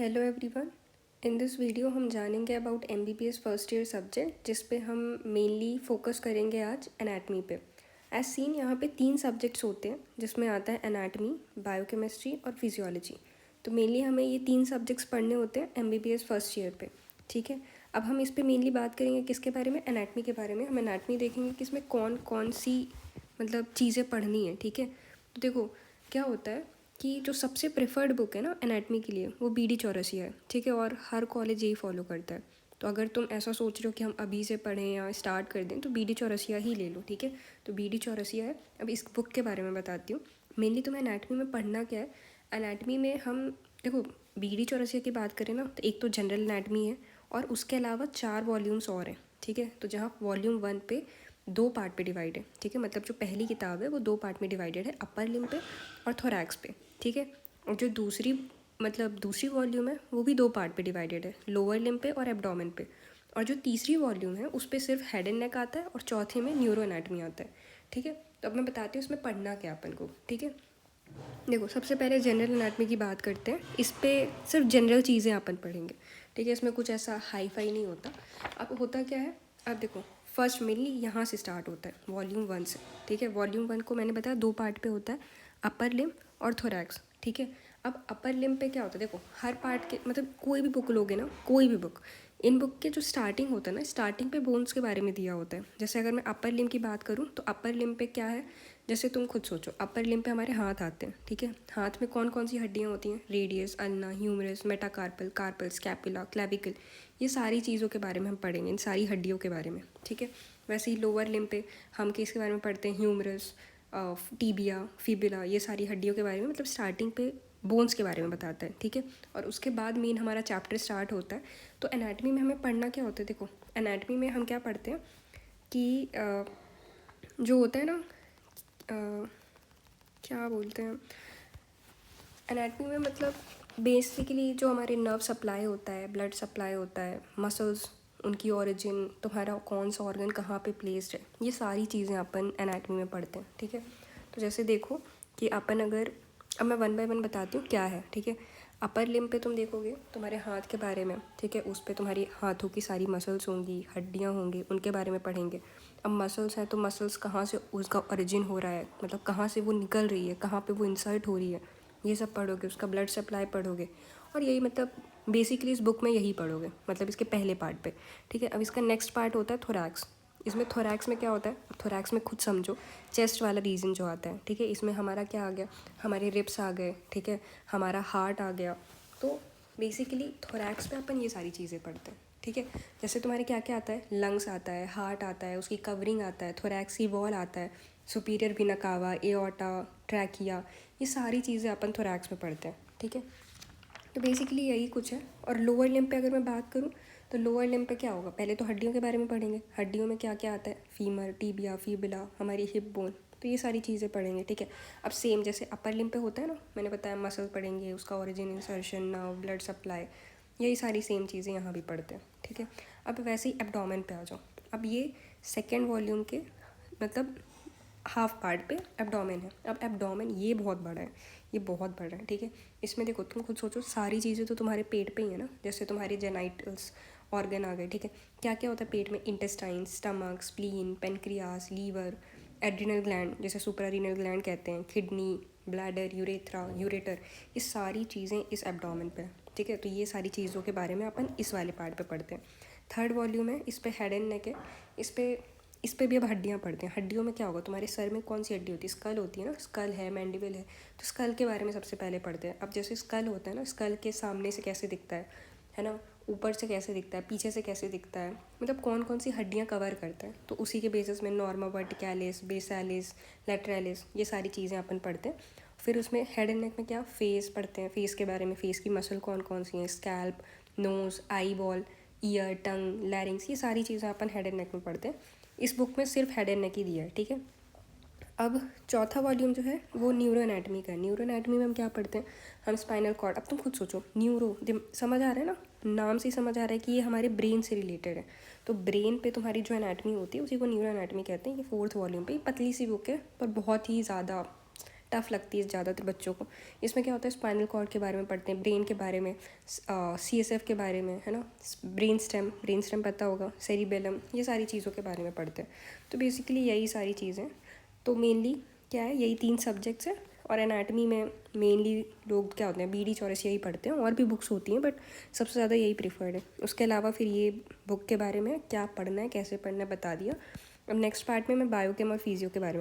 Hello everyone. In this video हम जानेंगे about MBBS first year subject, जिस पे हम मेनली फोकस करेंगे आज एनाटमी पे। एज सीन यहाँ पे 3 सब्जेक्ट्स होते हैं, जिसमें आता है एनाटमी, बायोकेमिस्ट्री और फिजियोलॉजी। तो मेनली हमें ये 3 सब्जेक्ट्स पढ़ने होते हैं एमबीबीएस फर्स्ट ईयर पे। ठीक है, अब हम इस पे मेनली बात करेंगे किसके बारे में, एनाटमी के बारे में। हम एनाटमी देखेंगे कि इसमें कौन कौन सी चीज़ें पढ़नी है। ठीक है, तो देखो क्या होता है कि जो सबसे प्रेफर्ड बुक है ना एनाटमी के लिए, वो बी डी चौरसिया है। ठीक है, और हर कॉलेज यही फॉलो करता है। तो अगर तुम ऐसा सोच रहे हो कि हम अभी से पढ़ें या स्टार्ट कर दें, तो बी डी चौरसिया ही ले लो। ठीक है, तो बी डी चौरसिया है। अब इस बुक के बारे में बताती हूँ। मेनली तुम्हें एनाटमी में पढ़ना क्या है। एनाटमी में हम देखो, बी डी चौरसिया की बात करें ना, तो एक तो जनरल एनाटमी है और उसके अलावा 4 वॉल्यूम्स और हैं। ठीक है, तो जहाँ वॉल्यूम 1 पे 2 पार्ट पे डिवाइड है। ठीक है, मतलब जो पहली किताब है वो 2 पार्ट में डिवाइडेड है, अपर लिम्ब पे और थोरैक्स पे। ठीक है, और जो दूसरी वॉल्यूम है वो भी 2 पार्ट पे डिवाइडेड है, लोअर लिम्ब पे और एब्डोमेन पे। और जो तीसरी वॉल्यूम है उस पर सिर्फ हेड एंड नेक आता है और चौथे में न्यूरो एनाटमी आता है। ठीक है, तो अब मैं बताती हूँ इसमें पढ़ना क्या अपन को। ठीक है, देखो सबसे पहले जनरल एनाटमी की बात करते हैं। इस पर सिर्फ जनरल चीज़ें अपन पढ़ेंगे। ठीक है, इसमें कुछ ऐसा हाई फाई नहीं होता। अब होता क्या है, अब देखो फर्स्ट मेनली यहाँ से स्टार्ट होता है, वॉल्यूम 1 से। ठीक है, वॉल्यूम 1 को मैंने बताया 2 पार्ट पे होता है, अपर लिम्ब और थोरैक्स। ठीक है, अब अपर लिम्ब पे क्या होता है, देखो हर पार्ट के कोई भी बुक लोगे ना, कोई भी बुक, इन बुक के जो स्टार्टिंग होता है ना, स्टार्टिंग पे बोन्स के बारे में दिया होता है। जैसे अगर मैं अपर लिम्ब की बात करूँ तो अपर लिम्ब पे क्या है, जैसे तुम खुद सोचो, अपर लिम्ब पे हमारे हाथ आते हैं। ठीक है, हाथ में कौन कौन सी हड्डियाँ होती हैं, radius, ulna, humerus, metacarpal, carpal, scapula, clavicle. ये सारी चीज़ों के बारे में हम पढ़ेंगे, इन सारी हड्डियों के बारे में। ठीक है, वैसे ही लोअर लिम्ब पे हम किसके बारे में पढ़ते हैं, ह्यूमरस, टीबिया, फिबुला, ये सारी हड्डियों के बारे में, मतलब स्टार्टिंग पे बोन्स के बारे में बताता है। ठीक है, और उसके बाद मेन हमारा चैप्टर स्टार्ट होता है। तो एनाटमी में हमें पढ़ना क्या होता है, देखो एनाटमी में हम क्या पढ़ते हैं कि जो होता है ना, क्या बोलते हैं एनाटमी में, मतलब बेसिकली जो हमारे नर्व सप्लाई होता है, ब्लड सप्लाई होता है, मसल्स, उनकी ओरिजिन, तुम्हारा कौन सा ऑर्गन कहाँ पे प्लेस्ड है, ये सारी चीज़ें अपन एनाटमी में पढ़ते हैं। ठीक है, तो जैसे देखो कि अपन अगर, अब मैं 1 बाय 1 बताती हूँ क्या है। ठीक है, अपर लिम्ब पे तुम देखोगे तुम्हारे हाथ के बारे में। ठीक है, उस पर तुम्हारी हाथों की सारी मसल्स होंगी, हड्डियाँ होंगी, उनके बारे में पढ़ेंगे। अब मसल्स हैं तो मसल्स कहाँ से उसका ओरिजिन हो रहा है, मतलब कहाँ से वो निकल रही है, कहाँ पे वो इंसर्ट हो रही है, ये सब पढ़ोगे। उसका ब्लड सप्लाई पढ़ोगे, और यही मतलब बेसिकली इस बुक में यही पढ़ोगे, मतलब इसके पहले पार्ट पे। ठीक है, अब इसका नेक्स्ट पार्ट होता है थोरैक्स। इसमें थोरैक्स में क्या होता है, अब थोरैक्स में खुद समझो, चेस्ट वाला रीजन जो आता है। ठीक है, इसमें हमारा क्या आ गया, हमारे रिब्स आ गए। ठीक है, हमारा हार्ट आ गया। तो बेसिकली थोरैक्स पे अपन ये सारी चीज़ें पढ़ते हैं। ठीक है, जैसे तुम्हारे क्या क्या आता है, लंग्स आता है, हार्ट आता है, उसकी कवरिंग आता है, थोरैक्स की वॉल आता है, superior vena cava, aorta, trachea, ये सारी चीज़ें अपन थोरैक्स में पढ़ते हैं। ठीक है, तो बेसिकली यही कुछ है। और लोअर लिम्ब पे अगर मैं बात करूँ, तो लोअर लिम्ब पे क्या होगा, पहले तो हड्डियों के बारे में पढ़ेंगे। हड्डियों में क्या क्या आता है, फीमर, टीबिया, फिबुला, हमारी हिप बोन, तो ये सारी चीज़ें पढ़ेंगे। ठीक है, अब सेम जैसे अपर लिम्ब पे होता है ना, मैंने बताया मसल पढ़ेंगे, उसका origin, insertion, nerve, blood supply, यही सारी सेम चीज़ें यहाँ भी पढ़ते हैं। ठीक है, अब वैसे ही एब्डोमेन पे आ जाओ। अब ये सेकेंड वॉल्यूम के मतलब हाफ पार्ट पे एब्डोमेन है। अब एब्डोमेन ये बहुत बड़ा है, ये बहुत बड़ा है। ठीक है, इसमें देखो तुम खुद सोचो, सारी चीज़ें तो तुम्हारे पेट पे ही है ना, जैसे तुम्हारे जेनाइटल्स ऑर्गन आ गए। ठीक है, क्या क्या होता है पेट में, intestine, stomach, spleen, pancreas, liver, adrenal gland, जैसे सुप्रारीनल ग्लैंड कहते हैं, किडनी, ब्लैडर, यूरेथ्रा, यूरेटर, ये सारी चीज़ें इस एब्डोमेन पे। ठीक है, तो ये सारी चीज़ों के बारे में अपन इस वाले पार्ट पे पढ़ते हैं। थर्ड वॉल्यूम है, इस पे हेड एंड नेक है। इस पे भी अब हड्डियाँ पढ़ते हैं। हड्डियों में क्या होगा, तुम्हारे सर में कौन सी हड्डी होती है, स्कल होती है ना, स्कल है, मैंडिबल है, तो स्कल के बारे में सबसे पहले पढ़ते हैं। अब जैसे स्कल होता है ना, स्कल के सामने से कैसे दिखता है ना, ऊपर से कैसे दिखता है, पीछे से कैसे दिखता है, मतलब कौन कौन सी हड्डियाँ कवर करता है, तो उसी के बेसिस में नॉर्मा वर्टिकैलिस, बेसालिस, लैटरैलिस, ये सारी चीज़ें अपन पढ़ते हैं। फिर उसमें हेड एंड नेक में क्या, फेस पढ़ते हैं, फेस के बारे में, फेस की मसल कौन कौन सी हैं, scalp, nose, eyeball, ear, tongue, larynx, ये सारी चीज़ें अपन हेड एंड नेक में पढ़ते हैं। इस बुक में सिर्फ हेड एंड नेक ही दिया है। ठीक है, अब चौथा वॉल्यूम जो है वो न्यूरो एनाटमी का है। न्यूरो एनाटमी में हम क्या पढ़ते हैं, हम स्पाइनल कॉर्ड। अब तुम खुद सोचो, न्यूरो समझ आ रहा है ना, नाम से ही समझ आ रहा है कि ये हमारे ब्रेन से रिलेटेड है। तो ब्रेन पे तुम्हारी जो एनाटमी होती है उसी को न्यूरो एनाटमी कहते हैं। ये 4th वॉल्यूम पे, पतली सी बुक है पर बहुत ही ज़्यादा टफ़ लगती है ज़्यादातर बच्चों को। इसमें क्या होता है, स्पाइनल कॉर्ड के बारे में पढ़ते हैं, ब्रेन के बारे में, CSF के बारे में, है ना, ब्रेन स्टेम पता होगा, सेरिबेलम, ये सारी चीज़ों के बारे में पढ़ते हैं। तो बेसिकली यही सारी चीज़ें। तो मेनली क्या है, यही 3 सब्जेक्ट्स हैं। और एनाटमी में मेनली लोग क्या होते हैं, BD चौरस यही पढ़ते हैं, और भी बुक्स होती हैं बट सबसे ज़्यादा यही प्रीफर्ड है। उसके अलावा फिर ये बुक के बारे में क्या पढ़ना है, कैसे पढ़ना है, बता दिया। अब नेक्स्ट पार्ट में मैं बायोकेम और फिजियो के बारे में